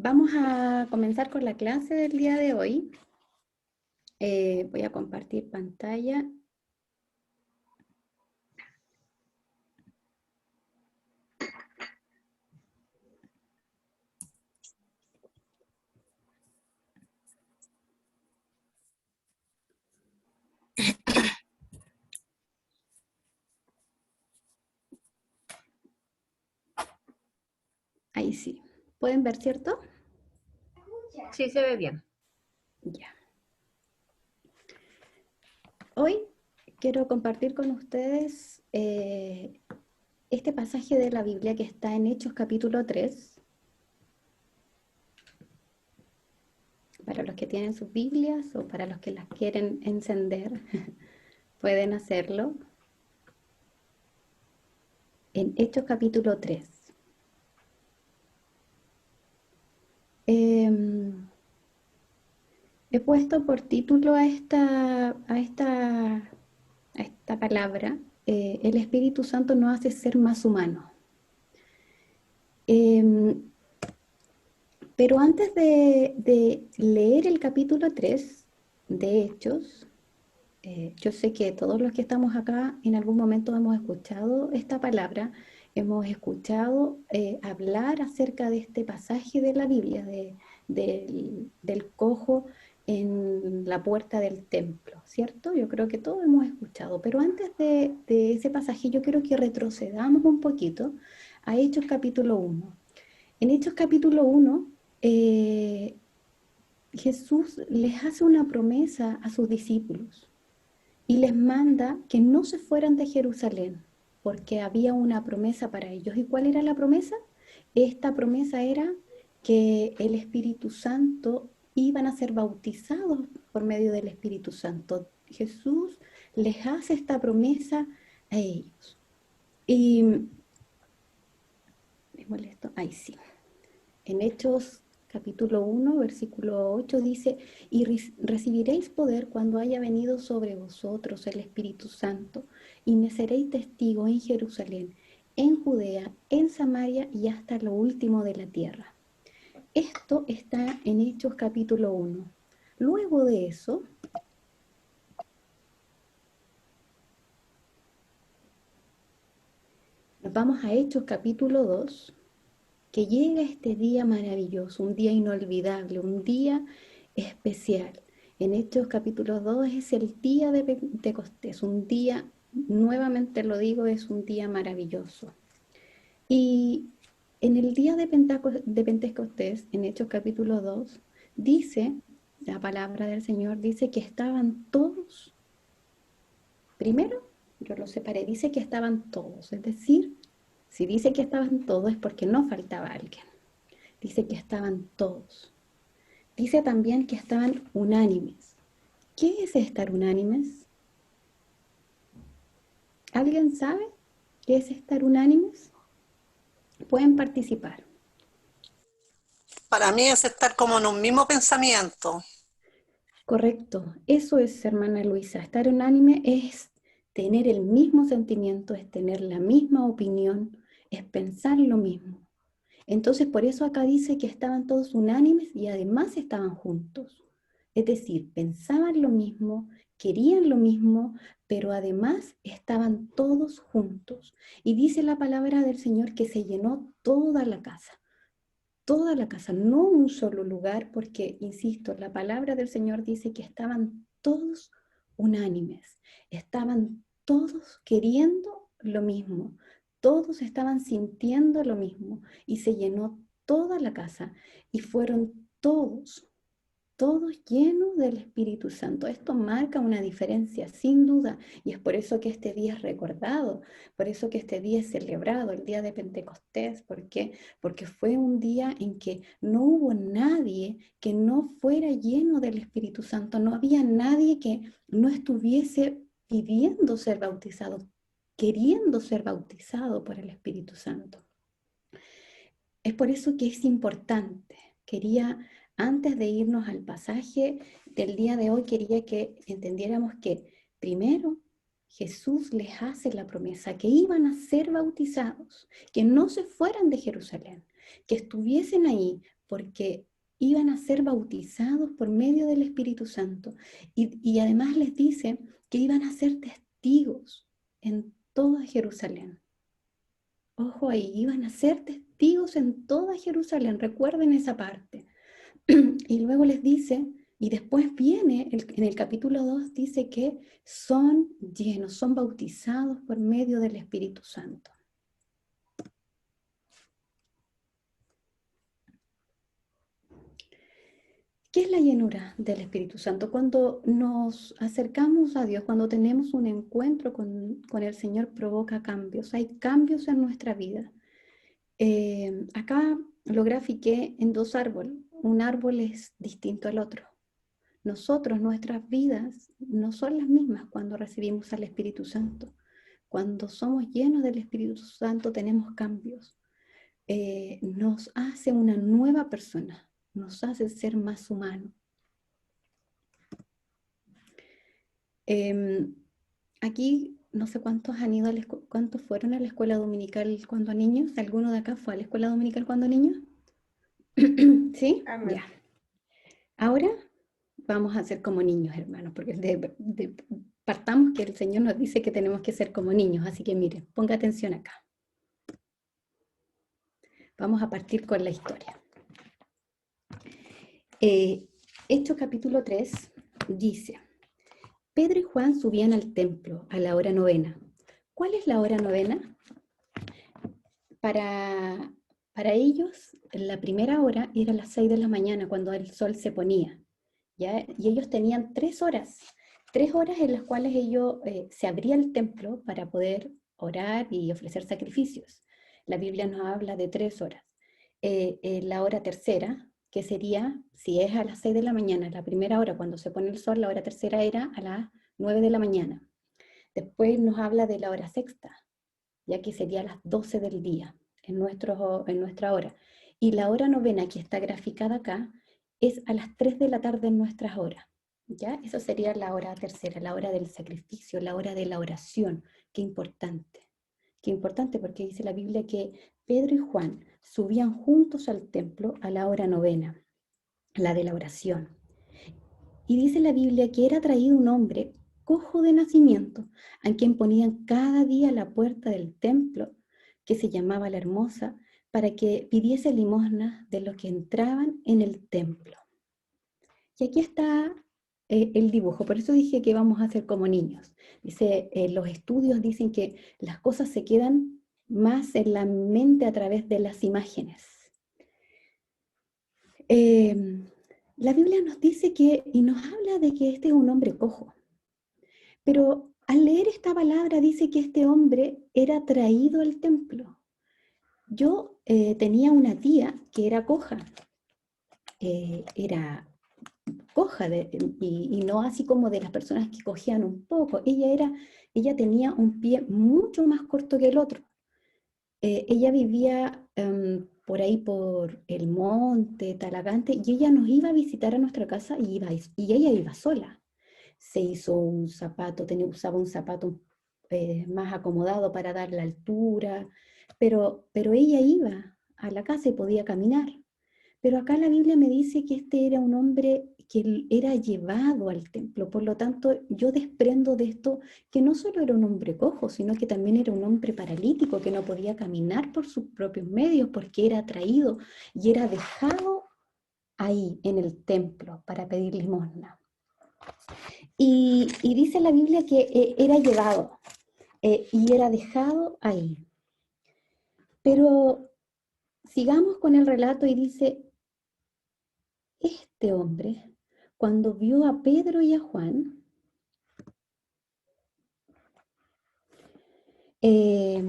Vamos a comenzar con la clase del día de hoy. Voy a compartir pantalla. Ahí sí. ¿Pueden ver, cierto? Sí, se ve bien. Ya. Hoy quiero compartir con ustedes este pasaje de la Biblia que está en Hechos capítulo 3. Para los que tienen sus Biblias o para los que las quieren encender, pueden hacerlo. En Hechos capítulo 3. He puesto por título a esta palabra, el Espíritu Santo nos hace ser más humanos. Pero antes de leer el capítulo 3 de Hechos, yo sé que todos los que estamos acá en algún momento hemos escuchado esta palabra, hemos escuchado hablar acerca de este pasaje de la Biblia, del cojo en la puerta del templo, ¿cierto? Yo creo que todos hemos escuchado, pero antes de ese pasaje yo quiero que retrocedamos un poquito a Hechos capítulo 1. En Hechos capítulo 1, eh, Jesús les hace una promesa a sus discípulos y les manda que no se fueran de Jerusalén, porque había una promesa para ellos. ¿Y cuál era la promesa? Esta promesa era que el Espíritu Santo iban a ser bautizados por medio del Espíritu Santo. Jesús les hace esta promesa a ellos. Y me molesto, ahí sí. En Hechos capítulo 1, versículo 8 dice, y recibiréis poder cuando haya venido sobre vosotros el Espíritu Santo, y me seréis testigos en Jerusalén, en Judea, en Samaria y hasta lo último de la tierra. Esto está en Hechos capítulo 1. Luego de eso, nos vamos a Hechos capítulo 2, que llega este día maravilloso, un día inolvidable, un día especial. En Hechos capítulo 2 es el día de Pentecostés, un día, nuevamente lo digo, es un día maravilloso. Y en el día de Pentecostés, en Hechos capítulo 2, dice, la palabra del Señor dice que estaban todos, primero, yo lo separé, dice que estaban todos, es decir, si dice que estaban todos es porque no faltaba alguien. Dice que estaban todos. Dice también que estaban unánimes. ¿Qué es estar unánimes? ¿Alguien sabe qué es estar unánimes? Pueden participar. Para mí es estar como en un mismo pensamiento. Correcto, eso es, hermana Luisa. Estar unánime es tener el mismo sentimiento, es tener la misma opinión, es pensar lo mismo. Entonces, por eso acá dice que estaban todos unánimes y además estaban juntos. Es decir, pensaban lo mismo, querían lo mismo, pero además estaban todos juntos. Y dice la palabra del Señor que se llenó toda la casa, no un solo lugar, porque, insisto, la palabra del Señor dice que estaban todos unánimes, estaban todos queriendo lo mismo, todos estaban sintiendo lo mismo y se llenó toda la casa y fueron todos llenos del Espíritu Santo. Esto marca una diferencia, sin duda, y es por eso que este día es recordado, por eso que este día es celebrado, el día de Pentecostés. ¿Por qué? Porque fue un día en que no hubo nadie que no fuera lleno del Espíritu Santo, no había nadie que no estuviese pidiendo ser bautizado, queriendo ser bautizado por el Espíritu Santo. Es por eso que es importante. Antes de irnos al pasaje del día de hoy, quería que entendiéramos que, primero, Jesús les hace la promesa que iban a ser bautizados, que no se fueran de Jerusalén, que estuviesen ahí porque iban a ser bautizados por medio del Espíritu Santo. Y además les dice que iban a ser testigos en toda Jerusalén. Ojo ahí, iban a ser testigos en toda Jerusalén, recuerden esa parte. Y luego les dice, y después viene, en el capítulo 2 dice que son llenos, son bautizados por medio del Espíritu Santo. ¿Qué es la llenura del Espíritu Santo? Cuando nos acercamos a Dios, cuando tenemos un encuentro con el Señor, provoca cambios. Hay cambios en nuestra vida. Acá lo grafiqué en 2 árboles. Un árbol es distinto al otro. Nosotros, nuestras vidas, no son las mismas cuando recibimos al Espíritu Santo. Cuando somos llenos del Espíritu Santo tenemos cambios. Nos hace una nueva persona, nos hace ser más humanos. Aquí no sé cuántos han ido cuántos fueron a la escuela dominical cuando niños. ¿Alguno de acá fue a la escuela dominical cuando niños? ¿Sí? Amén. Ya. Ahora vamos a ser como niños, hermanos, porque partamos que el Señor nos dice que tenemos que ser como niños. Así que miren, ponga atención acá. Vamos a partir con la historia. Hechos capítulo 3 dice: Pedro y Juan subían al templo a la hora novena. ¿Cuál es la hora novena? Para ellos, la primera hora era las 6 de la mañana, cuando el sol se ponía, ¿ya? Y ellos tenían 3 horas en las cuales ellos se abría el templo para poder orar y ofrecer sacrificios. La Biblia nos habla de 3 horas. La hora tercera, que sería, si es a las 6 de la mañana, la primera hora cuando se pone el sol, la hora tercera era a las 9 de la mañana. Después nos habla de la hora sexta, ya que sería a las 12 del día, en nuestra hora. Y la hora novena, que está graficada acá, es a las 3 de la tarde en nuestras horas. ¿Ya? Eso sería la hora tercera, la hora del sacrificio, la hora de la oración. Qué importante. Qué importante, porque dice la Biblia que Pedro y Juan subían juntos al templo a la hora novena, la de la oración. Y dice la Biblia que era traído un hombre cojo de nacimiento, a quien ponían cada día a la puerta del templo, que se llamaba La Hermosa, para que pidiese limosna de los que entraban en el templo. Y aquí está el dibujo, por eso dije que vamos a hacer como niños. Dice, los estudios dicen que las cosas se quedan más en la mente a través de las imágenes. La Biblia nos dice que, y nos habla de que este es un hombre cojo. Pero al leer esta palabra dice que este hombre era traído al templo. Yo tenía una tía que era coja. Era coja y no así como de las personas que cogían un poco. Ella tenía un pie mucho más corto que el otro. Ella vivía por ahí por el monte, Talagante, y ella nos iba a visitar a nuestra casa y ella iba sola. Se hizo un zapato, usaba un zapato más acomodado para dar la altura, pero ella iba a la casa y podía caminar. Pero acá la Biblia me dice que este era un hombre que era llevado al templo. Por lo tanto, yo desprendo de esto que no solo era un hombre cojo, sino que también era un hombre paralítico que no podía caminar por sus propios medios porque era traído y era dejado ahí en el templo para pedir limosna. Y dice la Biblia que era llevado y era dejado ahí. Pero sigamos con el relato y dice, este hombre, cuando vio a Pedro y a Juan, que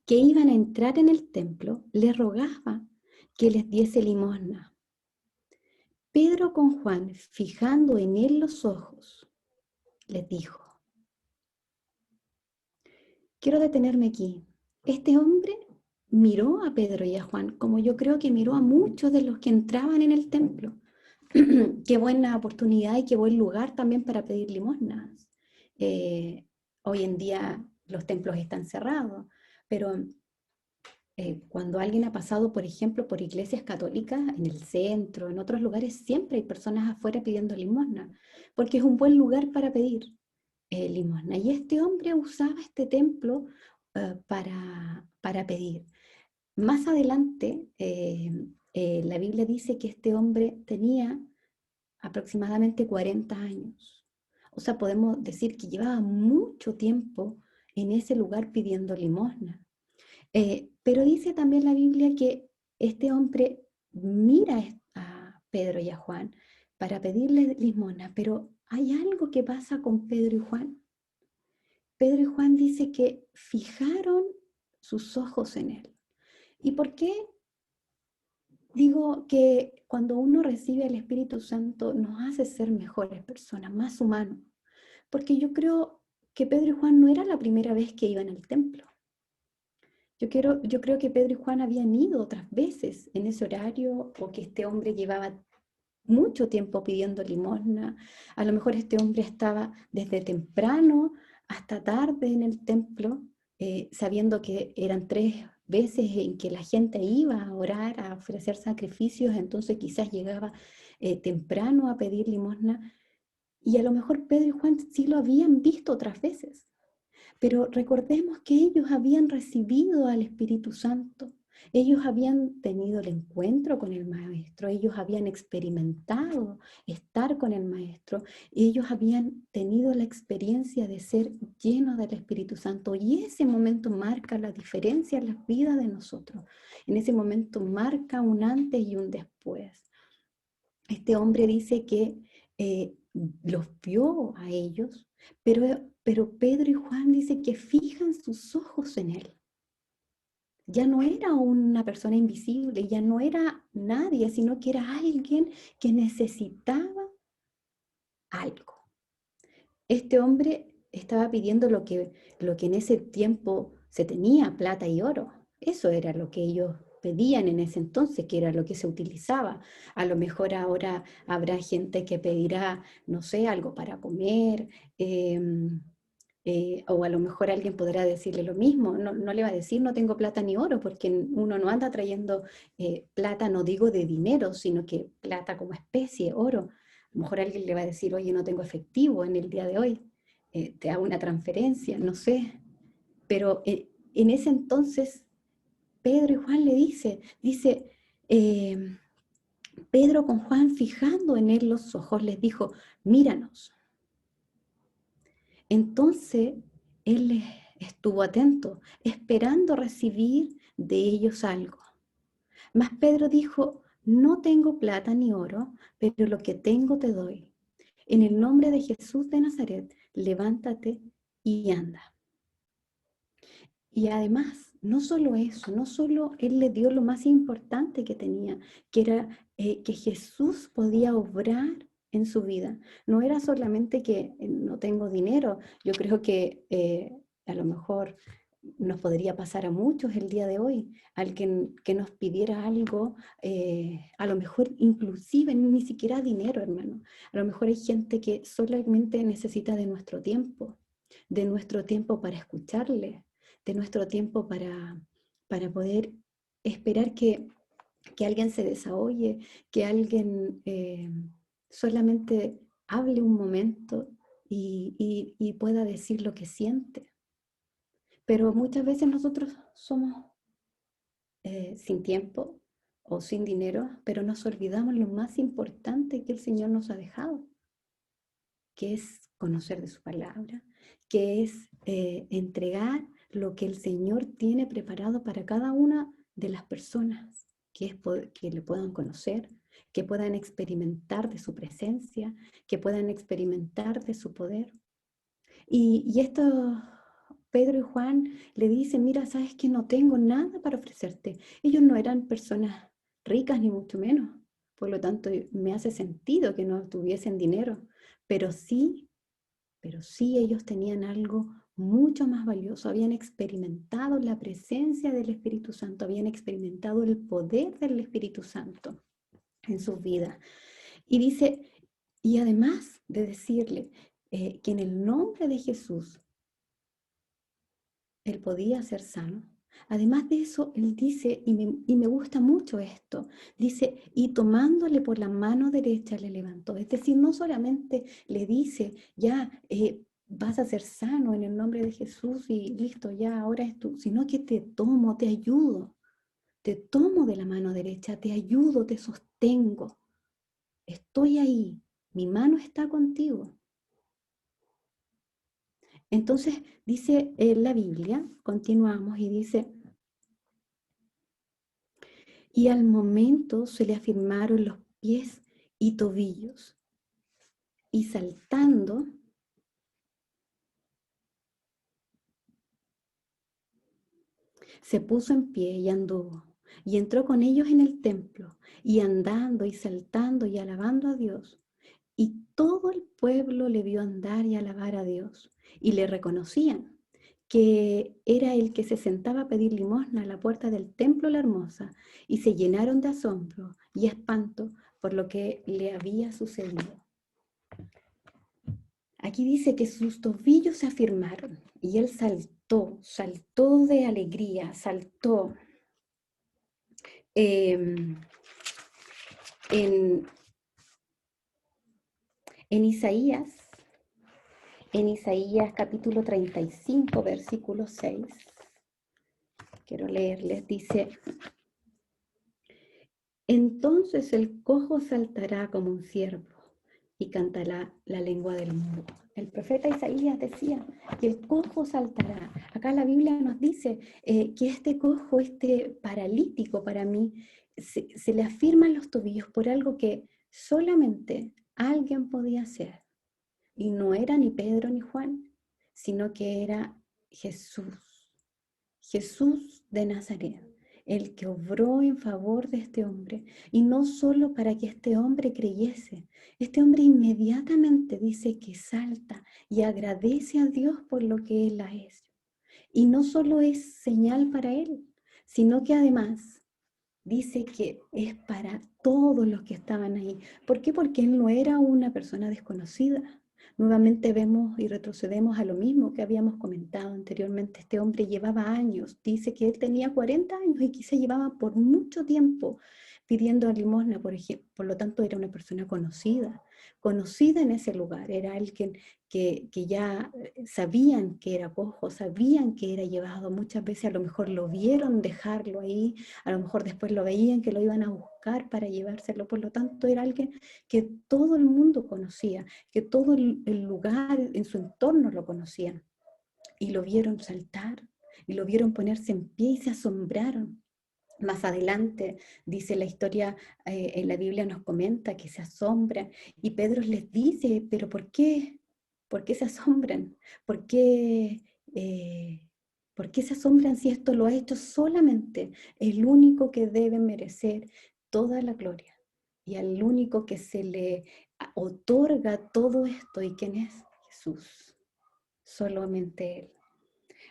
iban a entrar en el templo, le rogaba que les diese limosna. Pedro con Juan, fijando en él los ojos, les dijo, quiero detenerme aquí. Este hombre miró a Pedro y a Juan como yo creo que miró a muchos de los que entraban en el templo. qué buena oportunidad y qué buen lugar también para pedir limosnas. Hoy en día los templos están cerrados, pero cuando alguien ha pasado, por ejemplo, por iglesias católicas en el centro, en otros lugares, siempre hay personas afuera pidiendo limosna, porque es un buen lugar para pedir limosna. Y este hombre usaba este templo para pedir. Más adelante, la Biblia dice que este hombre tenía aproximadamente 40 años. O sea, podemos decir que llevaba mucho tiempo en ese lugar pidiendo limosna. Pero dice también la Biblia que este hombre mira a Pedro y a Juan para pedirles limosna, pero hay algo que pasa con Pedro y Juan. Pedro y Juan dice que fijaron sus ojos en él. ¿Y por qué digo que cuando uno recibe el Espíritu Santo nos hace ser mejores personas, más humanos? Porque yo creo que Pedro y Juan no era la primera vez que iban al templo. Yo creo que Pedro y Juan habían ido otras veces en ese horario, o que este hombre llevaba mucho tiempo pidiendo limosna. A lo mejor este hombre estaba desde temprano hasta tarde en el templo, sabiendo que eran 3 veces en que la gente iba a orar, a ofrecer sacrificios, entonces quizás llegaba temprano a pedir limosna. Y a lo mejor Pedro y Juan sí lo habían visto otras veces. Pero recordemos que ellos habían recibido al Espíritu Santo, ellos habían tenido el encuentro con el Maestro, ellos habían experimentado estar con el Maestro, ellos habían tenido la experiencia de ser llenos del Espíritu Santo, y ese momento marca la diferencia en las vidas de nosotros. En ese momento marca un antes y un después. Este hombre dice que los vio a ellos, pero Pedro y Juan dice que fijan sus ojos en él. Ya no era una persona invisible, ya no era nadie, sino que era alguien que necesitaba algo. Este hombre estaba pidiendo lo que en ese tiempo se tenía, plata y oro. Eso era lo que ellos pedían en ese entonces, que era lo que se utilizaba. A lo mejor ahora habrá gente que pedirá, no sé, algo para comer, o a lo mejor alguien podrá decirle lo mismo. No, no le va a decir no tengo plata ni oro, porque uno no anda trayendo plata, no digo de dinero, sino que plata como especie, oro. A lo mejor alguien le va a decir, oye, no tengo efectivo en el día de hoy, te hago una transferencia, no sé. Pero en ese entonces, Pedro y Juan le dice, eh, Pedro con Juan fijando en él los ojos, les dijo, míranos. Entonces, él estuvo atento, esperando recibir de ellos algo. Mas Pedro dijo, no tengo plata ni oro, pero lo que tengo te doy. En el nombre de Jesús de Nazaret, levántate y anda. Y además, no solo eso, no solo Él le dio lo más importante que tenía, que era que Jesús podía obrar en su vida. No era solamente que no tengo dinero. Yo creo que a lo mejor nos podría pasar a muchos el día de hoy, alguien que nos pidiera algo, a lo mejor inclusive ni siquiera dinero, hermano. A lo mejor hay gente que solamente necesita de nuestro tiempo para escucharle, de nuestro tiempo para poder esperar que alguien se desahogue, que alguien solamente hable un momento y pueda decir lo que siente. Pero muchas veces nosotros somos sin tiempo o sin dinero, pero nos olvidamos lo más importante que el Señor nos ha dejado, que es conocer de su palabra, que es entregar lo que el Señor tiene preparado para cada una de las personas, que es que le puedan conocer, que puedan experimentar de su presencia, que puedan experimentar de su poder. Y esto, Pedro y Juan le dicen, mira, sabes que no tengo nada para ofrecerte. Ellos no eran personas ricas ni mucho menos. Por lo tanto, me hace sentido que no tuviesen dinero, pero sí, pero sí ellos tenían algo mucho más valioso. Habían experimentado la presencia del Espíritu Santo, habían experimentado el poder del Espíritu Santo en sus vidas. Y dice, y además de decirle que en el nombre de Jesús él podía ser sano, además de eso, él dice, y me gusta mucho esto, dice, y tomándole por la mano derecha le levantó. Es decir, no solamente le dice, ya vas a ser sano en el nombre de Jesús y listo, ya ahora es tú, sino que te tomo, te tomo de la mano derecha, te ayudo, te sostengo, estoy ahí, mi mano está contigo. Entonces dice en la Biblia, continuamos y dice, y al momento se le afirmaron los pies y tobillos, y saltando, se puso en pie y anduvo, y entró con ellos en el templo, y andando y saltando y alabando a Dios. Y todo el pueblo le vio andar y alabar a Dios, y le reconocían que era el que se sentaba a pedir limosna a la puerta del templo La Hermosa, y se llenaron de asombro y espanto por lo que le había sucedido. Aquí dice que sus tobillos se afirmaron y él saltó de alegría, saltó. Eh, en, en Isaías, en Isaías capítulo 35, versículo 6, quiero leerles, dice, entonces el cojo saltará como un ciervo y cantará la lengua del mudo. El profeta Isaías decía que el cojo saltará. Acá la Biblia nos dice que este cojo, este paralítico para mí, se le afirman los tobillos por algo que solamente alguien podía hacer. Y no era ni Pedro ni Juan, sino que era Jesús. Jesús de Nazaret, el que obró en favor de este hombre, y no solo para que este hombre creyese, este hombre inmediatamente dice que salta y agradece a Dios por lo que él ha hecho. Y no solo es señal para él, sino que además dice que es para todos los que estaban ahí. ¿Por qué? Porque él no era una persona desconocida. Nuevamente vemos y retrocedemos a lo mismo que habíamos comentado anteriormente. Este hombre llevaba años, dice que él tenía 40 años y quizá llevaba por mucho tiempo pidiendo limosna, por ejemplo. Por lo tanto, era una persona conocida en ese lugar. Era alguien que ya sabían que era cojo, sabían que era llevado. Muchas veces a lo mejor lo vieron dejarlo ahí, a lo mejor después lo veían que lo iban a buscar para llevárselo. Por lo tanto, era alguien que todo el mundo conocía, que todo el lugar en su entorno lo conocían. Y lo vieron saltar, y lo vieron ponerse en pie y se asombraron. Más adelante, dice la historia, en la Biblia nos comenta que se asombran y Pedro les dice, pero ¿por qué? ¿Por qué se asombran? ¿Por qué, eh, ¿por qué se asombran si esto lo ha hecho solamente el único que debe merecer toda la gloria y al único que se le otorga todo esto? ¿Y quién es? Jesús, solamente Él.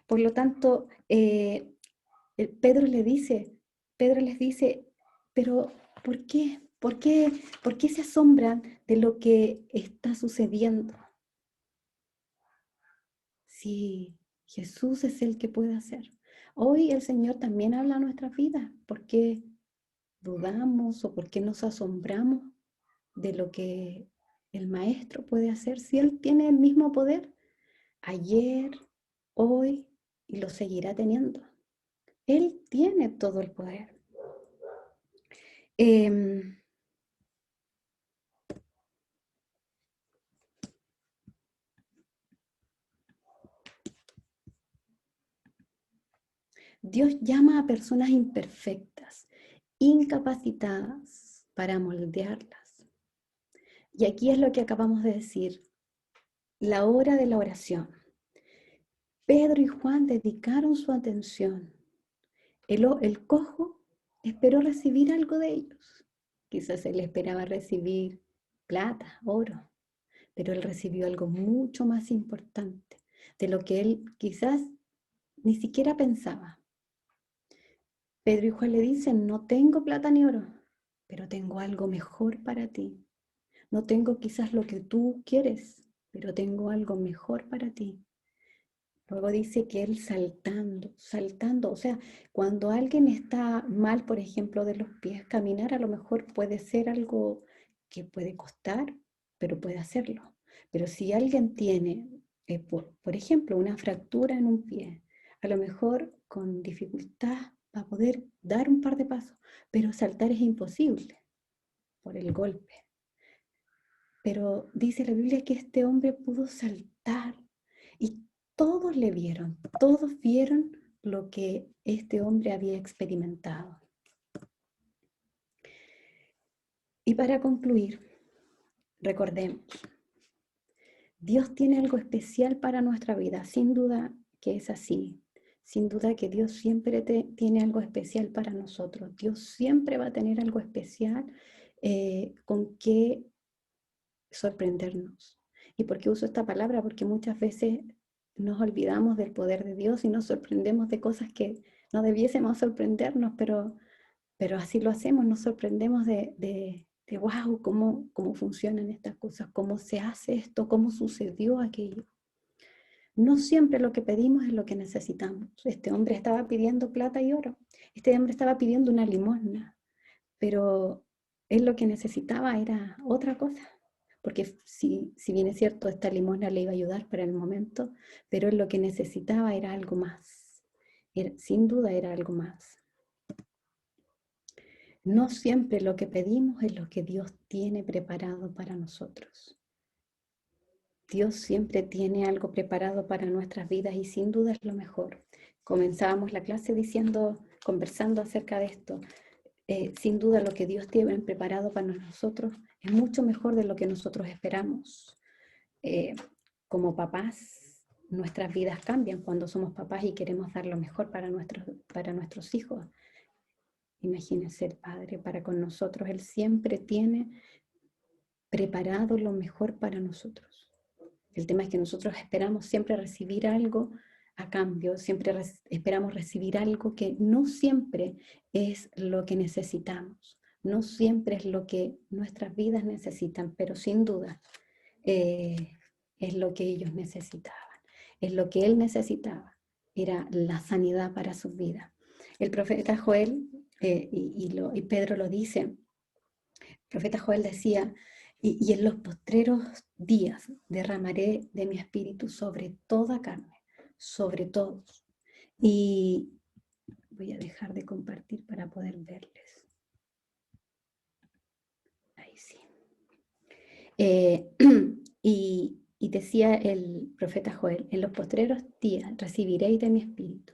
Por lo tanto, Pedro le dice, Pedro les dice, pero ¿por qué? ¿Por qué? ¿Por qué se asombran de lo que está sucediendo? Si Jesús es el que puede hacer. Hoy el Señor también habla a nuestras vidas. ¿Por qué dudamos o por qué nos asombramos de lo que el Maestro puede hacer si Él tiene el mismo poder ayer, hoy y lo seguirá teniendo? Él tiene todo el poder. Eh, Dios llama a personas imperfectas, incapacitadas para moldearlas. Y aquí es lo que acabamos de decir, la hora de la oración. Pedro y Juan dedicaron su atención. El cojo esperó recibir algo de ellos. Quizás él esperaba recibir plata, oro, pero él recibió algo mucho más importante de lo que él quizás ni siquiera pensaba. Pedro y Juan le dicen, no tengo plata ni oro, pero tengo algo mejor para ti. no tengo quizás lo que tú quieres, pero tengo algo mejor para ti. Luego dice que él saltando, o sea, cuando alguien está mal, por ejemplo, de los pies, caminar a lo mejor puede ser algo que puede costar, pero puede hacerlo. Pero si alguien tiene, por ejemplo, una fractura en un pie, a lo mejor con dificultad va a poder dar un par de pasos, pero saltar es imposible por el golpe. Pero dice la Biblia que este hombre pudo saltar y todos vieron lo que este hombre había experimentado. Y para concluir, recordemos, Dios tiene algo especial para nuestra vida, sin duda que es así. Sin duda que Dios siempre tiene algo especial para nosotros. Dios siempre va a tener algo especial con que sorprendernos. ¿Y por qué uso esta palabra? Porque muchas veces nos olvidamos del poder de Dios y nos sorprendemos de cosas que no debiésemos sorprendernos, pero así lo hacemos, nos sorprendemos de wow, cómo funcionan estas cosas, cómo se hace esto, cómo sucedió aquello. No siempre lo que pedimos es lo que necesitamos. Este hombre estaba pidiendo plata y oro, este hombre estaba pidiendo una limosna, pero él lo que necesitaba era otra cosa. Porque si bien es cierto, esta limosna le iba a ayudar para el momento, pero él lo que necesitaba era algo más. Sin duda era algo más. No siempre lo que pedimos es lo que Dios tiene preparado para nosotros. Dios siempre tiene algo preparado para nuestras vidas y sin duda es lo mejor. Comenzábamos la clase conversando acerca de esto. Sin duda lo que Dios tiene preparado para nosotros es mucho mejor de lo que nosotros esperamos. Como papás, nuestras vidas cambian cuando somos papás y queremos dar lo mejor para nuestros hijos. Imagínense el Padre para con nosotros. Él siempre tiene preparado lo mejor para nosotros. El tema es que nosotros esperamos siempre recibir algo a cambio, siempre esperamos recibir algo que no siempre es lo que necesitamos, no siempre es lo que nuestras vidas necesitan, pero sin duda es lo que ellos necesitaban, es lo que él necesitaba, era la sanidad para su vida. El profeta Joel, y Pedro lo dice, el profeta Joel decía, y en los postreros días derramaré de mi espíritu sobre toda carne, sobre todos. Y voy a dejar de compartir para poder verles. Ahí sí. Y decía el profeta Joel, en los postreros días recibiréis de mi espíritu.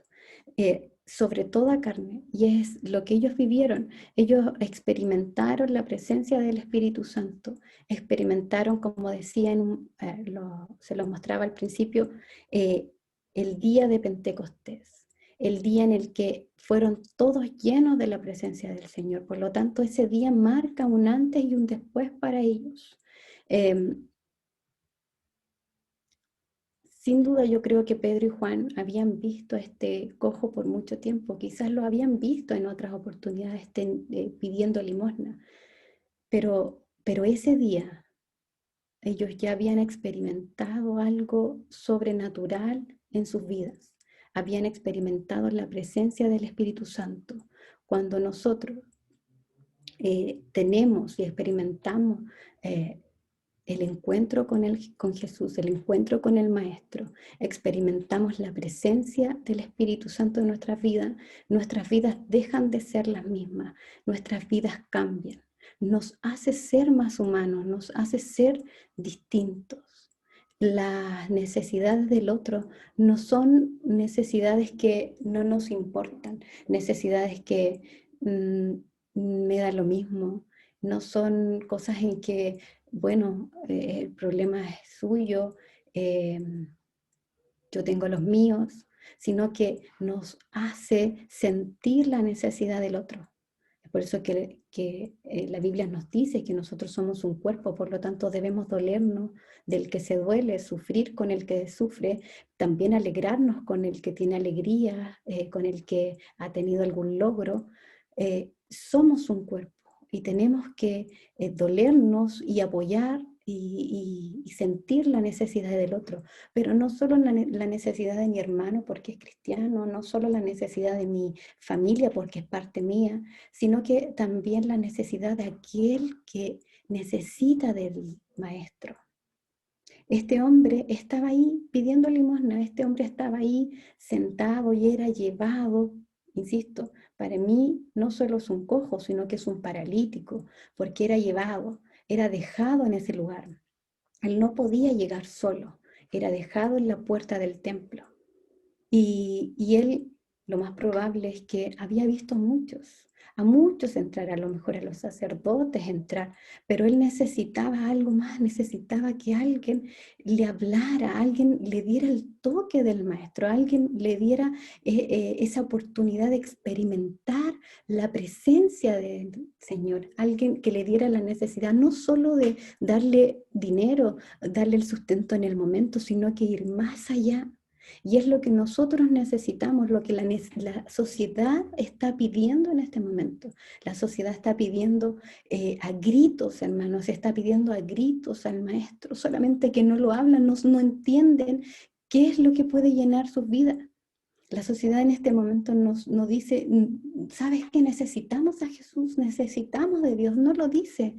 Sobre toda carne, y es lo que ellos vivieron. Ellos experimentaron la presencia del Espíritu Santo, experimentaron, como decía, se los mostraba al principio, el día de Pentecostés, el día en el que fueron todos llenos de la presencia del Señor. Por lo tanto, ese día marca un antes y un después para ellos. Sin duda yo creo que Pedro y Juan habían visto a este cojo por mucho tiempo, quizás lo habían visto en otras oportunidades pidiendo limosna, pero ese día ellos ya habían experimentado algo sobrenatural en sus vidas, habían experimentado la presencia del Espíritu Santo. Cuando nosotros tenemos y experimentamos el encuentro con Jesús, el encuentro con el Maestro, experimentamos la presencia del Espíritu Santo en nuestras vidas dejan de ser las mismas, nuestras vidas cambian, nos hace ser más humanos, nos hace ser distintos. Las necesidades del otro no son necesidades que no nos importan, necesidades que me da lo mismo, no son cosas en que bueno, el problema es suyo, yo tengo los míos, sino que nos hace sentir la necesidad del otro. Es por eso que la Biblia nos dice que nosotros somos un cuerpo, por lo tanto debemos dolernos del que se duele, sufrir con el que sufre, también alegrarnos con el que tiene alegría, con el que ha tenido algún logro. Somos un cuerpo. y tenemos que dolernos y apoyar y sentir la necesidad del otro, pero no solo la necesidad de mi hermano porque es cristiano, no solo la necesidad de mi familia porque es parte mía, sino que también la necesidad de aquel que necesita del maestro. Este hombre estaba ahí pidiendo limosna, este hombre estaba ahí sentado y era llevado, insisto, para mí no solo es un cojo, sino que es un paralítico, porque era llevado, era dejado en ese lugar. Él no podía llegar solo, era dejado en la puerta del templo. Y él, lo más probable es que había visto a muchos entrar, a lo mejor a los sacerdotes entrar, pero él necesitaba algo más, necesitaba que alguien le hablara, alguien le diera el toque del maestro, alguien le diera esa oportunidad de experimentar la presencia del Señor, alguien que le diera la necesidad no solo de darle dinero, darle el sustento en el momento, sino que ir más allá. Y es lo que nosotros necesitamos, lo que la sociedad está pidiendo en este momento. La sociedad está pidiendo a gritos, hermanos, está pidiendo a gritos al maestro, solamente que no lo hablan, no entienden qué es lo que puede llenar sus vidas. La sociedad en este momento nos dice, ¿sabes qué? Necesitamos a Jesús, necesitamos de Dios, no lo dice.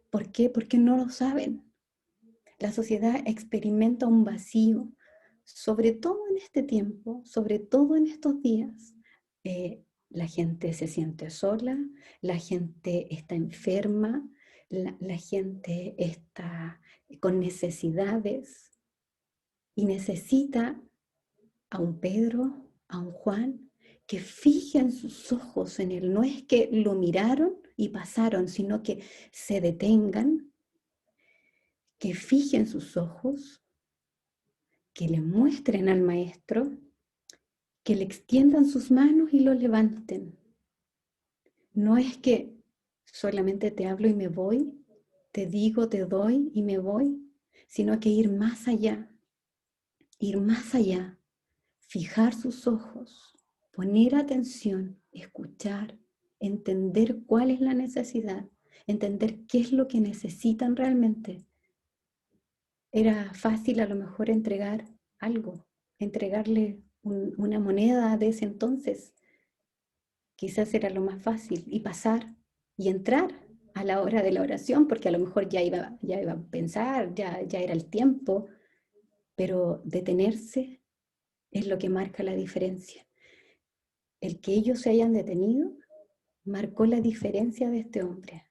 ¿Por qué? Porque no lo saben. La sociedad experimenta un vacío, sobre todo en este tiempo, sobre todo en estos días. La gente se siente sola, la gente está enferma, la gente está con necesidades y necesita a un Pedro, a un Juan, que fijen sus ojos en él. No es que lo miraron y pasaron, sino que se detengan, que fijen sus ojos, que le muestren al maestro, que le extiendan sus manos y lo levanten. No es que solamente te hablo y me voy, te digo, te doy y me voy, sino que ir más allá, fijar sus ojos, poner atención, escuchar, entender cuál es la necesidad, entender qué es lo que necesitan realmente. Era fácil a lo mejor entregar algo, entregarle una moneda de ese entonces. Quizás era lo más fácil y pasar y entrar a la hora de la oración, porque a lo mejor ya iba a pensar, ya era el tiempo, pero detenerse es lo que marca la diferencia. El que ellos se hayan detenido marcó la diferencia de este hombre.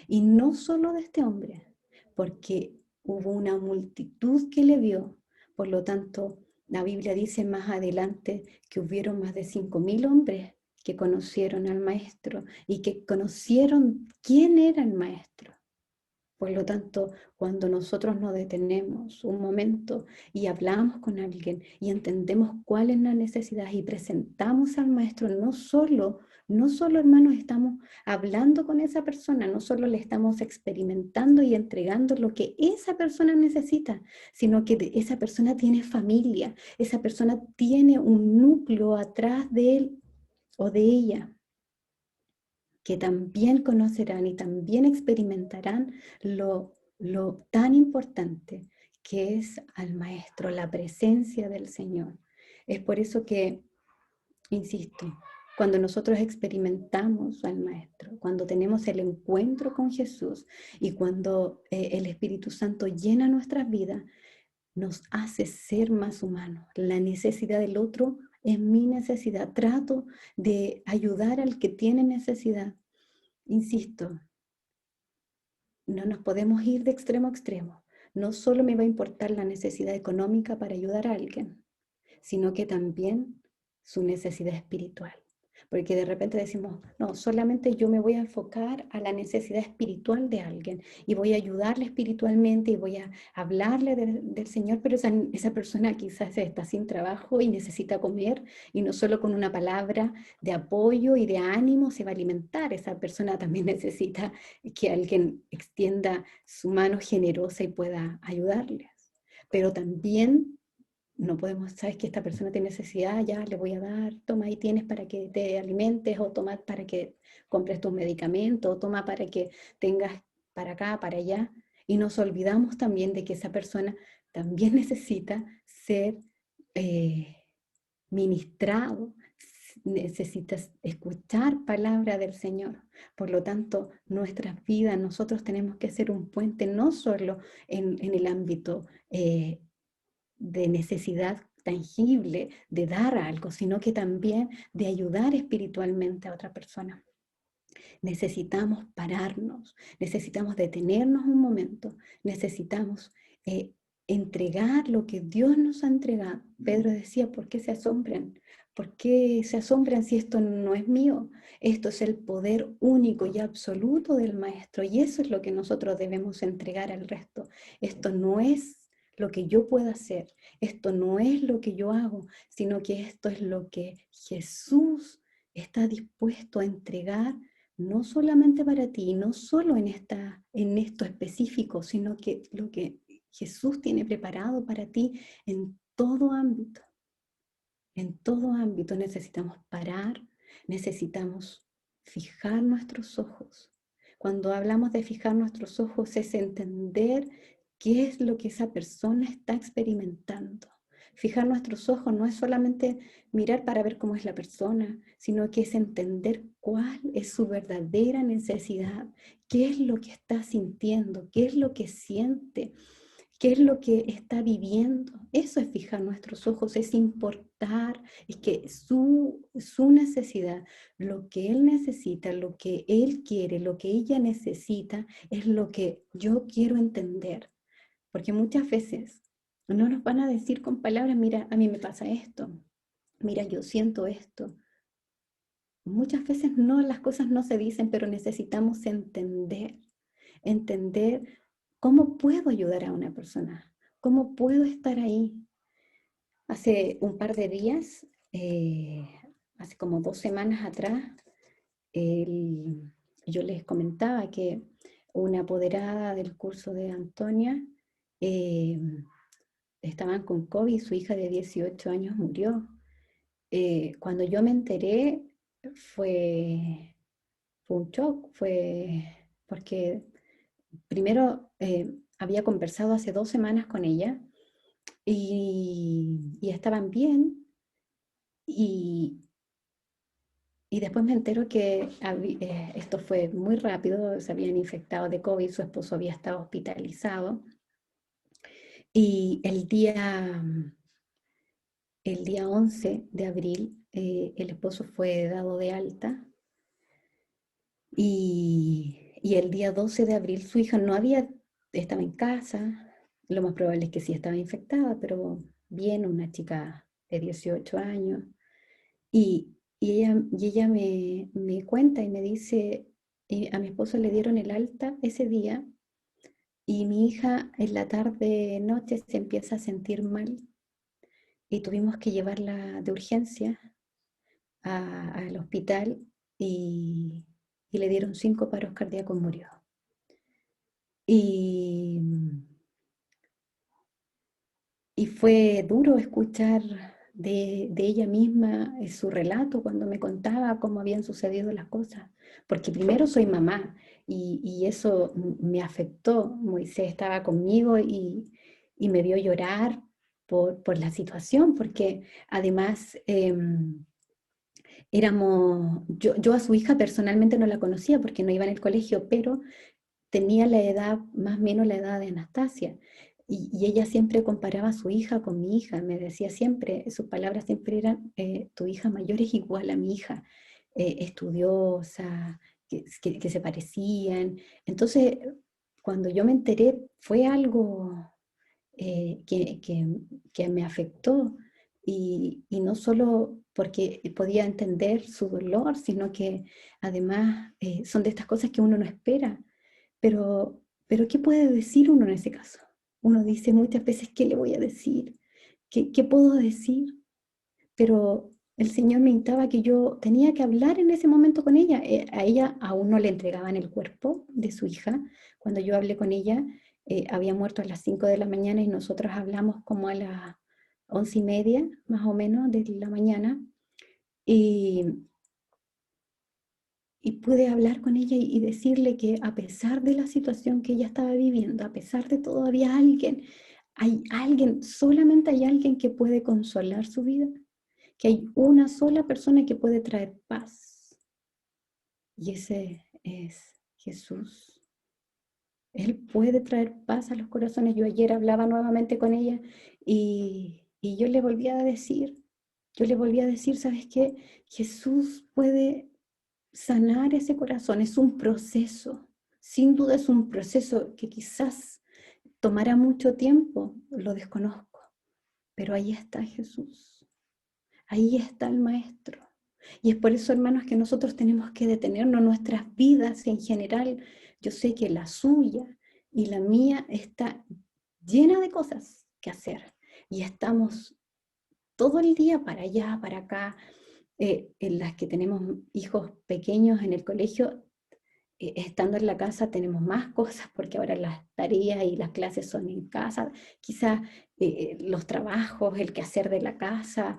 Y no solo de este hombre, porque hubo una multitud que le vio. Por lo tanto, la Biblia dice más adelante que hubieron más de 5.000 hombres que conocieron al maestro y que conocieron quién era el maestro. Por lo tanto, cuando nosotros nos detenemos un momento y hablamos con alguien y entendemos cuál es la necesidad y presentamos al maestro, no solo hermanos estamos hablando con esa persona, no solo le estamos experimentando y entregando lo que esa persona necesita, sino que esa persona tiene familia, esa persona tiene un núcleo atrás de él o de ella que también conocerán y también experimentarán lo tan importante que es al Maestro, la presencia del Señor. Es por eso que, insisto, cuando nosotros experimentamos al Maestro, cuando tenemos el encuentro con Jesús y cuando el Espíritu Santo llena nuestras vidas, nos hace ser más humanos. La necesidad del otro es mi necesidad. Trato de ayudar al que tiene necesidad. Insisto, no nos podemos ir de extremo a extremo. No solo me va a importar la necesidad económica para ayudar a alguien, sino que también su necesidad espiritual. Porque de repente decimos, no, solamente yo me voy a enfocar a la necesidad espiritual de alguien y voy a ayudarle espiritualmente y voy a hablarle del Señor, pero esa persona quizás está sin trabajo y necesita comer y no solo con una palabra de apoyo y de ánimo se va a alimentar. Esa persona también necesita que alguien extienda su mano generosa y pueda ayudarles. Pero también no podemos, sabes que esta persona tiene necesidad, ya le voy a dar, toma, ahí tienes para que te alimentes, o toma para que compres tus medicamentos, o toma para que tengas para acá, para allá. Y nos olvidamos también de que esa persona también necesita ser ministrado, necesitas escuchar palabra del Señor. Por lo tanto, nuestras vidas, nosotros tenemos que ser un puente no solo en el ámbito de necesidad tangible de dar algo, sino que también de ayudar espiritualmente a otra persona. Necesitamos pararnos, necesitamos detenernos un momento, necesitamos entregar lo que Dios nos ha entregado. Pedro decía, ¿por qué se asombran? ¿Por qué se asombran si esto no es mío? Esto es el poder único y absoluto del Maestro, y eso es lo que nosotros debemos entregar al resto. Esto no es lo que yo pueda hacer, esto no es lo que yo hago, sino que esto es lo que Jesús está dispuesto a entregar, no solamente para ti, no solo en esto específico, sino que lo que Jesús tiene preparado para ti en todo ámbito. En todo ámbito necesitamos parar, necesitamos fijar nuestros ojos. Cuando hablamos de fijar nuestros ojos es entender qué es lo que esa persona está experimentando. Fijar nuestros ojos no es solamente mirar para ver cómo es la persona, sino que es entender cuál es su verdadera necesidad, qué es lo que está sintiendo, qué es lo que siente, qué es lo que está viviendo. Eso es fijar nuestros ojos, es importar, es que su necesidad, lo que él necesita, lo que él quiere, lo que ella necesita, es lo que yo quiero entender. Porque muchas veces no nos van a decir con palabras, mira, a mí me pasa esto, mira, yo siento esto. Muchas veces no, las cosas no se dicen, pero necesitamos entender cómo puedo ayudar a una persona, cómo puedo estar ahí. Hace un par de días, hace como 2 semanas atrás, yo les comentaba que una apoderada del curso de Antonia eh, estaban con COVID, su hija de 18 años murió. Cuando yo me enteré, fue, fue un shock, fue porque primero había conversado hace 2 semanas con ella y estaban bien, y, y después me entero que esto fue muy rápido, se habían infectado de COVID, su esposo había estado hospitalizado, y el día 11 de abril el esposo fue dado de alta, y el día 12 de abril su hija estaba en casa, lo más probable es que sí estaba infectada, pero bien, una chica de 18 años. Y ella me cuenta y me dice, a mi esposo le dieron el alta ese día, y mi hija en la tarde, noche, se empieza a sentir mal, y tuvimos que llevarla de urgencia al hospital, y le dieron 5 paros cardíacos, murió. Y, y fue duro escuchar de ella misma su relato cuando me contaba cómo habían sucedido las cosas. Porque primero soy mamá, y eso me afectó. Moisés estaba conmigo y me vio llorar por la situación, porque además yo a su hija personalmente no la conocía porque no iba en el colegio, pero tenía la edad, más o menos la edad de Anastasia. Y ella siempre comparaba a su hija con mi hija, me decía siempre, sus palabras siempre eran, tu hija mayor es igual a mi hija, estudiosa, que se parecían. Entonces, cuando yo me enteré, fue algo que me afectó, y no solo porque podía entender su dolor, sino que además son de estas cosas que uno no espera. Pero ¿qué puede decir uno en ese caso? Uno dice muchas veces, ¿qué le voy a decir? ¿Qué puedo decir? Pero el Señor me indicaba que yo tenía que hablar en ese momento con ella. A ella aún no le entregaban el cuerpo de su hija. Cuando yo hablé con ella, había muerto a las 5 de la mañana, y nosotros hablamos como 11:30 más o menos de la mañana, y, y pude hablar con ella y decirle que a pesar de la situación que ella estaba viviendo, a pesar de todo, hay alguien, solamente hay alguien que puede consolar su vida, que hay una sola persona que puede traer paz, y ese es Jesús. Él puede traer paz a los corazones. Yo ayer hablaba nuevamente con ella y yo le volví a decir, ¿sabes qué? Jesús puede sanar ese corazón. Es un proceso, sin duda es un proceso que quizás tomará mucho tiempo, lo desconozco, pero ahí está Jesús, ahí está el Maestro. Y es por eso, hermanos, que nosotros tenemos que detenernos nuestras vidas en general. Yo sé que la suya y la mía está llena de cosas que hacer. Y estamos todo el día para allá, para acá. En las que tenemos hijos pequeños en el colegio, estando en la casa tenemos más cosas porque ahora las tareas y las clases son en casa. Quizás los trabajos, el quehacer de la casa,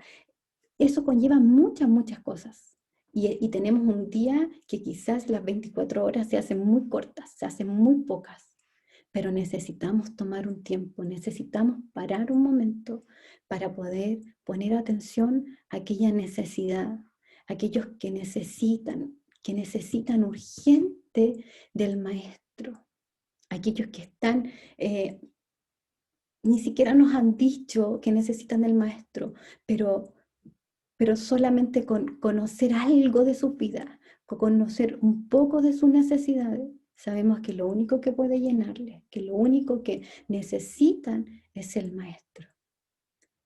eso conlleva muchas cosas. Y tenemos un día que quizás las 24 horas se hacen muy cortas, se hacen muy pocas, pero necesitamos tomar un tiempo, necesitamos parar un momento para poder poner atención a aquella necesidad, aquellos que necesitan urgente del Maestro, aquellos que están, ni siquiera nos han dicho que necesitan del Maestro, pero solamente con conocer algo de su vida, con conocer un poco de sus necesidades, sabemos que lo único que puede llenarle, que lo único que necesitan es el Maestro.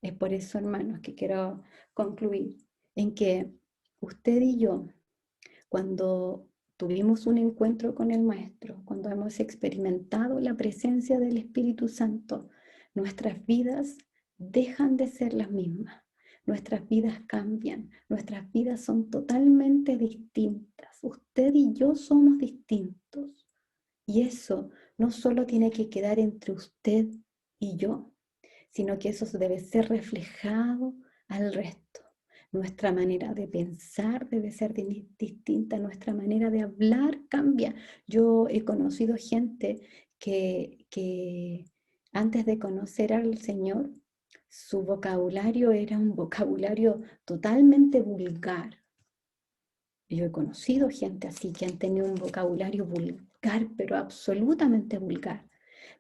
Es por eso, hermanos, que quiero concluir en que usted y yo, cuando tuvimos un encuentro con el Maestro, cuando hemos experimentado la presencia del Espíritu Santo, nuestras vidas dejan de ser las mismas. Nuestras vidas cambian, nuestras vidas son totalmente distintas. Usted y yo somos distintos. Y eso no solo tiene que quedar entre usted y yo, sino que eso debe ser reflejado al resto. Nuestra manera de pensar debe ser distinta, nuestra manera de hablar cambia. Yo he conocido gente que antes de conocer al Señor, su vocabulario era un vocabulario totalmente vulgar. Yo he conocido gente así que han tenido un vocabulario vulgar, pero absolutamente vulgar.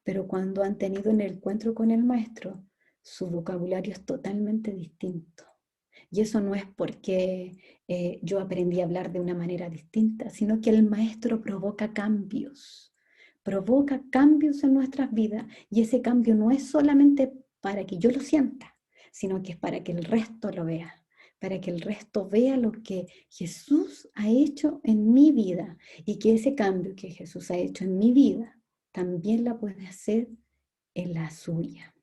Pero cuando han tenido un encuentro con el Maestro, su vocabulario es totalmente distinto. Y eso no es porque yo aprendí a hablar de una manera distinta, sino que el Maestro provoca cambios en nuestras vidas. Y ese cambio no es solamente para que yo lo sienta, sino que es para que el resto lo vea, para que el resto vea lo que Jesús ha hecho en mi vida y que ese cambio que Jesús ha hecho en mi vida también la puede hacer en la suya.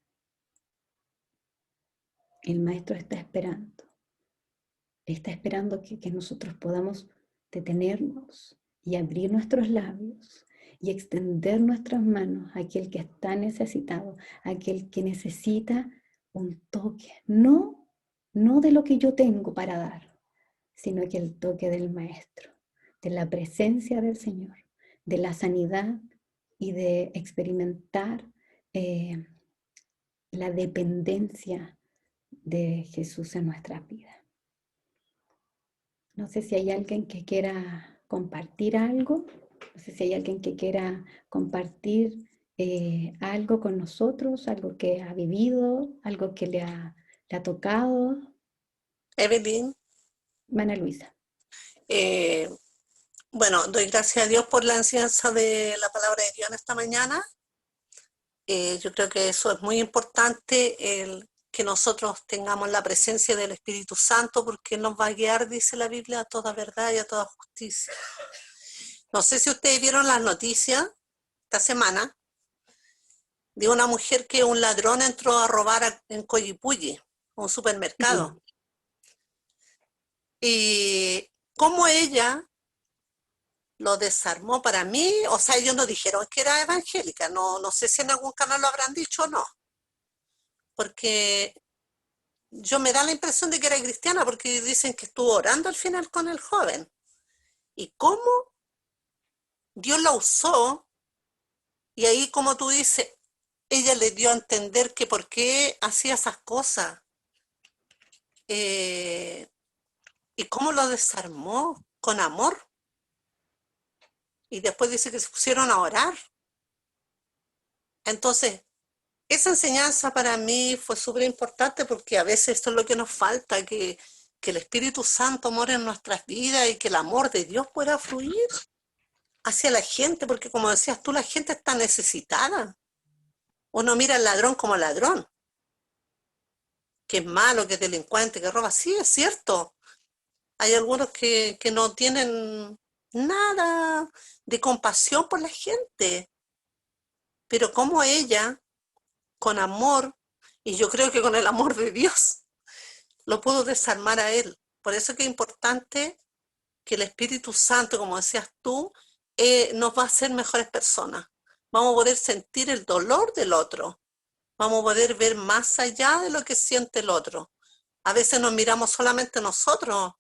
El Maestro está esperando que nosotros podamos detenernos y abrir nuestros labios y extender nuestras manos a aquel que está necesitado, a aquel que necesita un toque, no de lo que yo tengo para dar, sino que el toque del Maestro, de la presencia del Señor, de la sanidad y de experimentar la dependencia de Jesús en nuestras vidas. No sé si hay alguien que quiera compartir algo, no sé si hay alguien que quiera compartir algo con nosotros, algo que ha vivido, algo que le ha tocado. Evelyn, Mana Luisa. bueno, doy gracias a Dios por la enseñanza de la palabra de Dios en esta mañana. Yo creo que eso es muy importante, el que nosotros tengamos la presencia del Espíritu Santo, porque nos va a guiar, dice la Biblia, a toda verdad y a toda justicia. No sé si ustedes vieron las noticias esta semana de una mujer que un ladrón entró a robar en Coyipulli, un supermercado. Sí. Y cómo ella lo desarmó para mí, o sea, ellos no dijeron que era evangélica, no sé si en algún canal lo habrán dicho o no, porque yo me da la impresión de que era cristiana porque dicen que estuvo orando al final con el joven. Y cómo Dios la usó, y ahí como tú dices, ella le dio a entender que por qué hacía esas cosas. Eh, y cómo lo desarmó con amor. Y después dice que se pusieron a orar. Entonces, esa enseñanza para mí fue súper importante porque a veces esto es lo que nos falta, que el Espíritu Santo more en nuestras vidas y que el amor de Dios pueda fluir hacia la gente, porque como decías tú, la gente está necesitada. Uno mira al ladrón como ladrón, que es malo, que es delincuente, que roba. Sí, es cierto. Hay algunos que no tienen nada de compasión por la gente, pero como ella, con amor, y yo creo que con el amor de Dios, lo pudo desarmar a él. Por eso que es importante que el Espíritu Santo, como decías tú, nos va a hacer mejores personas. Vamos a poder sentir el dolor del otro. Vamos a poder ver más allá de lo que siente el otro. A veces nos miramos solamente nosotros.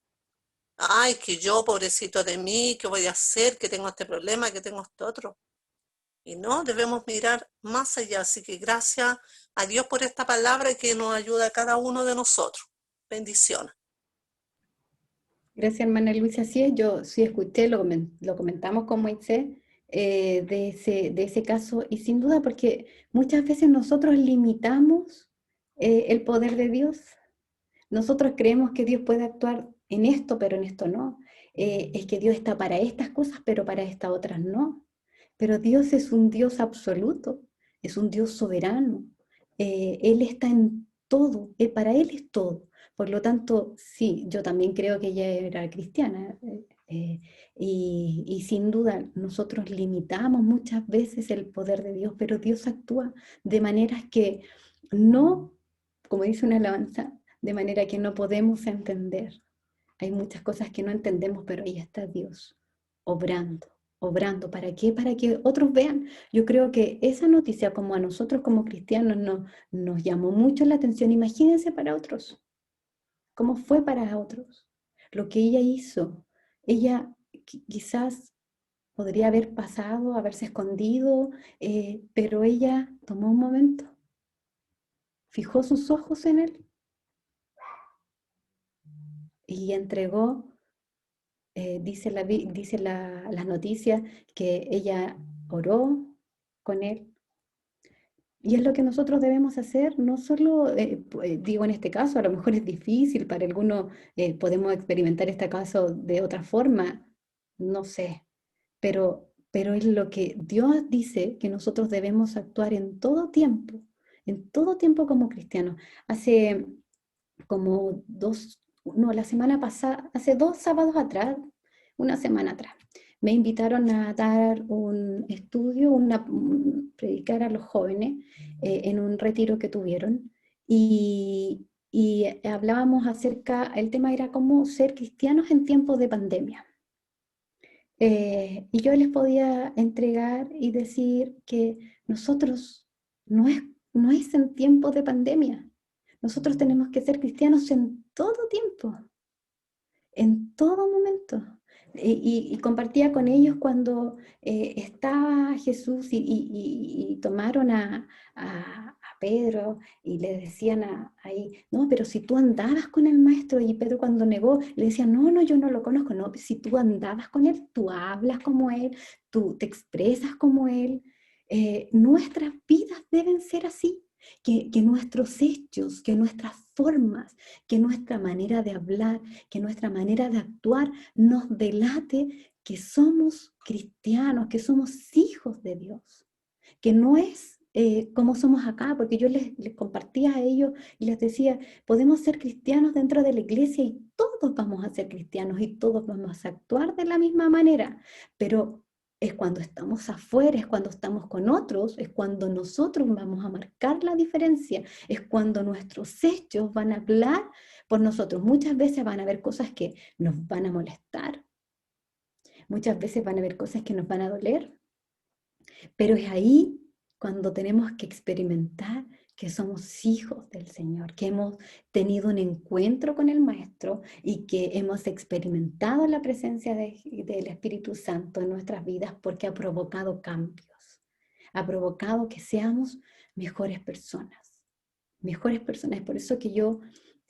Ay, que yo, pobrecito de mí, ¿qué voy a hacer? Que tengo este problema, que tengo este otro. Y no, debemos mirar más allá. Así que gracias a Dios por esta palabra que nos ayuda a cada uno de nosotros. Bendiciones. Gracias, hermana Luisa. Así es, yo sí escuché, lo comentamos con Moisés, de ese caso, y sin duda porque muchas veces nosotros limitamos el poder de Dios. Nosotros creemos que Dios puede actuar en esto, pero en esto no. Es que Dios está para estas cosas, pero para estas otras no. Pero Dios es un Dios absoluto, es un Dios soberano. Él está en todo, para Él es todo. Por lo tanto, sí, yo también creo que ella era cristiana. Y sin duda nosotros limitamos muchas veces el poder de Dios, pero Dios actúa de maneras que no, como dice una alabanza, de manera que no podemos entender. Hay muchas cosas que no entendemos, pero ahí está Dios, obrando, obrando. ¿Para qué? Para que otros vean. Yo creo que esa noticia, como a nosotros como cristianos, nos llamó mucho la atención. Imagínense para otros, cómo fue para otros. Lo que ella hizo, ella quizás podría haber pasado, haberse escondido, pero ella tomó un momento, fijó sus ojos en él y entregó. Dice las noticias que ella oró con él. Y es lo que nosotros debemos hacer, no solo, digo en este caso, a lo mejor es difícil, para algunos podemos experimentar este caso de otra forma, no sé, pero es lo que Dios dice que nosotros debemos actuar en todo tiempo como cristianos. Hace como no, la semana pasada, hace 2 sábados atrás, una semana atrás, me invitaron a dar un estudio, predicar a los jóvenes en un retiro que tuvieron y hablábamos acerca, el tema era cómo ser cristianos en tiempos de pandemia. Y yo les podía entregar y decir que nosotros no es, no es en tiempos de pandemia. Nosotros tenemos que ser cristianos en todo tiempo, en todo momento. Y compartía con ellos cuando estaba Jesús y tomaron a Pedro y le decían ahí, no, pero si tú andabas con el maestro, y Pedro cuando negó, le decía, no, no, yo no lo conozco, no, si tú andabas con él, tú hablas como él, tú te expresas como él. Nuestras vidas deben ser así, que nuestros hechos, que nuestras formas, que nuestra manera de hablar, que nuestra manera de actuar nos delate que somos cristianos, que somos hijos de Dios, que no es como somos acá, porque yo les compartía a ellos y les decía, podemos ser cristianos dentro de la iglesia y todos vamos a ser cristianos y todos vamos a actuar de la misma manera, pero es cuando estamos afuera, es cuando estamos con otros, es cuando nosotros vamos a marcar la diferencia, es cuando nuestros hechos van a hablar por nosotros. Muchas veces van a haber cosas que nos van a molestar, muchas veces van a haber cosas que nos van a doler, pero es ahí cuando tenemos que experimentar que somos hijos del Señor, que hemos tenido un encuentro con el Maestro y que hemos experimentado la presencia del Espíritu Santo en nuestras vidas porque ha provocado cambios, ha provocado que seamos mejores personas, mejores personas. Por eso que yo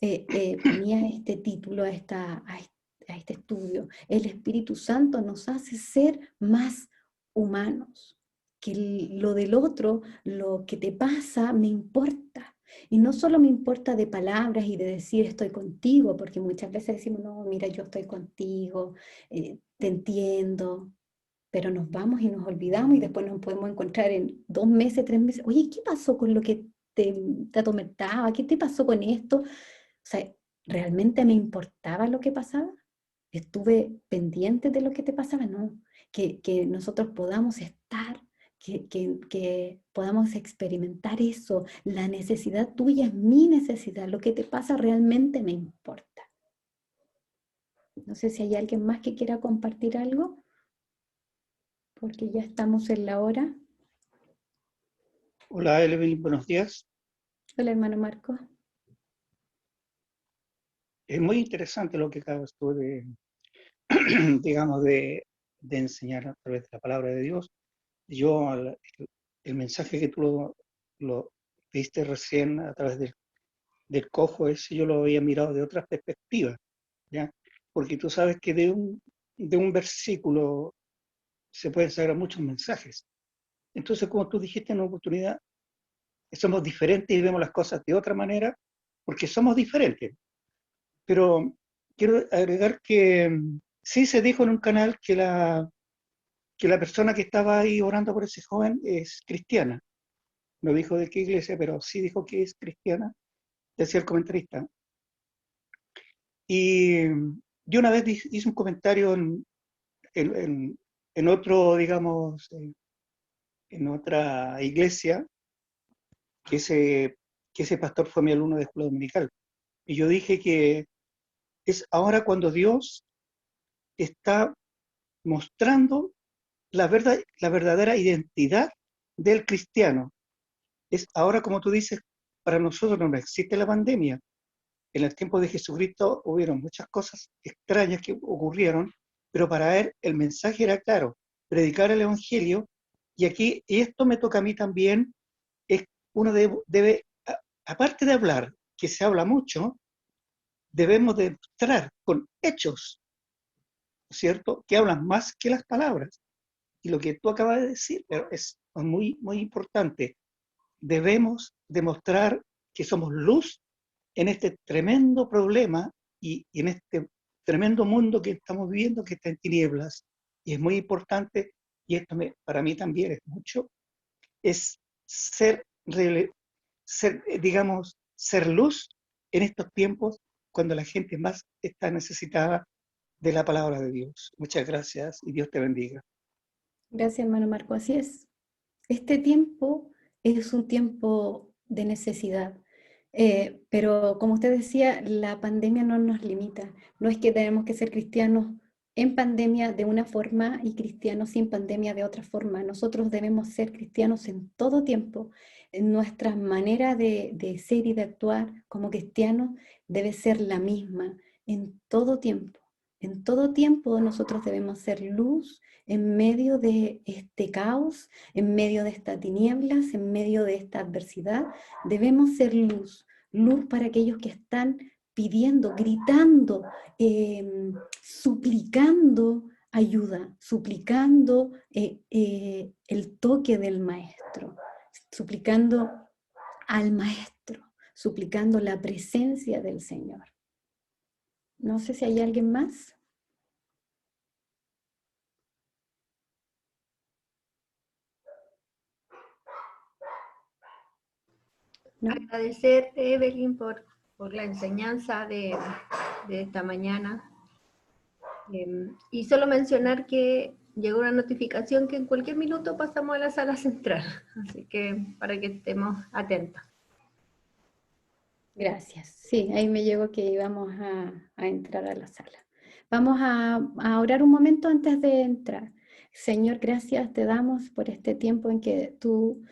ponía este título a este estudio. El Espíritu Santo nos hace ser más humanos, que lo del otro, lo que te pasa, me importa. Y no solo me importa de palabras y de decir estoy contigo, porque muchas veces decimos, no, mira, yo estoy contigo, te entiendo, pero nos vamos y nos olvidamos y después nos podemos encontrar en 2 meses, 3 meses. Oye, ¿qué pasó con lo que te atormentaba? ¿Qué te pasó con esto? O sea, ¿realmente me importaba lo que pasaba? ¿Estuve pendiente de lo que te pasaba? No. Que nosotros podamos estar, que podamos experimentar eso. La necesidad tuya es mi necesidad. Lo que te pasa realmente me importa. No sé si hay alguien más que quiera compartir algo, porque ya estamos en la hora. Hola, Evelyn, buenos días. Hola, hermano Marco. Es muy interesante lo que acabas tú de, digamos, de enseñar a través de la palabra de Dios. Yo, el mensaje que tú lo viste recién a través del cojo ese, yo lo había mirado de otra perspectiva, ¿ya? Porque tú sabes que de un versículo se pueden sacar muchos mensajes. Entonces, como tú dijiste en una oportunidad, somos diferentes y vemos las cosas de otra manera porque somos diferentes. Pero quiero agregar que sí se dijo en un canal que la persona que estaba ahí orando por ese joven es cristiana. No dijo de qué iglesia, pero sí dijo que es cristiana, decía el comentarista. Y yo una vez hice un comentario en, en- en otro, digamos, en otra iglesia, que ese, que ese pastor fue mi alumno de escuela dominical. Y yo dije que es ahora cuando Dios está mostrando la verdadera identidad del cristiano. Es ahora, como tú dices, para nosotros no existe la pandemia. En el tiempo de Jesucristo hubieron muchas cosas extrañas que ocurrieron, pero para él el mensaje era claro, predicar el Evangelio, y aquí, y esto me toca a mí también, es uno debe, aparte de hablar, que se habla mucho, debemos demostrar con hechos, ¿cierto?, que hablan más que las palabras. Y lo que tú acabas de decir, pero es muy, muy importante. Debemos demostrar que somos luz en este tremendo problema y en este tremendo mundo que estamos viviendo, que está en tinieblas. Y es muy importante, y esto para mí también es mucho, es digamos, ser luz en estos tiempos cuando la gente más está necesitada de la palabra de Dios. Muchas gracias y Dios te bendiga. Gracias, hermano Marco. Así es. Este tiempo es un tiempo de necesidad, pero como usted decía, la pandemia no nos limita. No es que tenemos que ser cristianos en pandemia de una forma y cristianos sin pandemia de otra forma. Nosotros debemos ser cristianos en todo tiempo. Nuestra manera de ser y de actuar como cristianos debe ser la misma en todo tiempo. En todo tiempo nosotros debemos ser luz en medio de este caos, en medio de estas tinieblas, en medio de esta adversidad. Debemos ser luz, luz para aquellos que están pidiendo, gritando, suplicando ayuda, suplicando el toque del Maestro, suplicando al Maestro, suplicando la presencia del Señor. No sé si hay alguien más. ¿No? Agradecer, Evelyn, por la enseñanza de esta mañana. Y solo mencionar que llegó una notificación que en cualquier minuto pasamos a la sala central, así que para que estemos atentos. Gracias. Sí, ahí me llegó que íbamos a entrar a la sala. Vamos a orar un momento antes de entrar. Señor, gracias te damos por este tiempo en que tú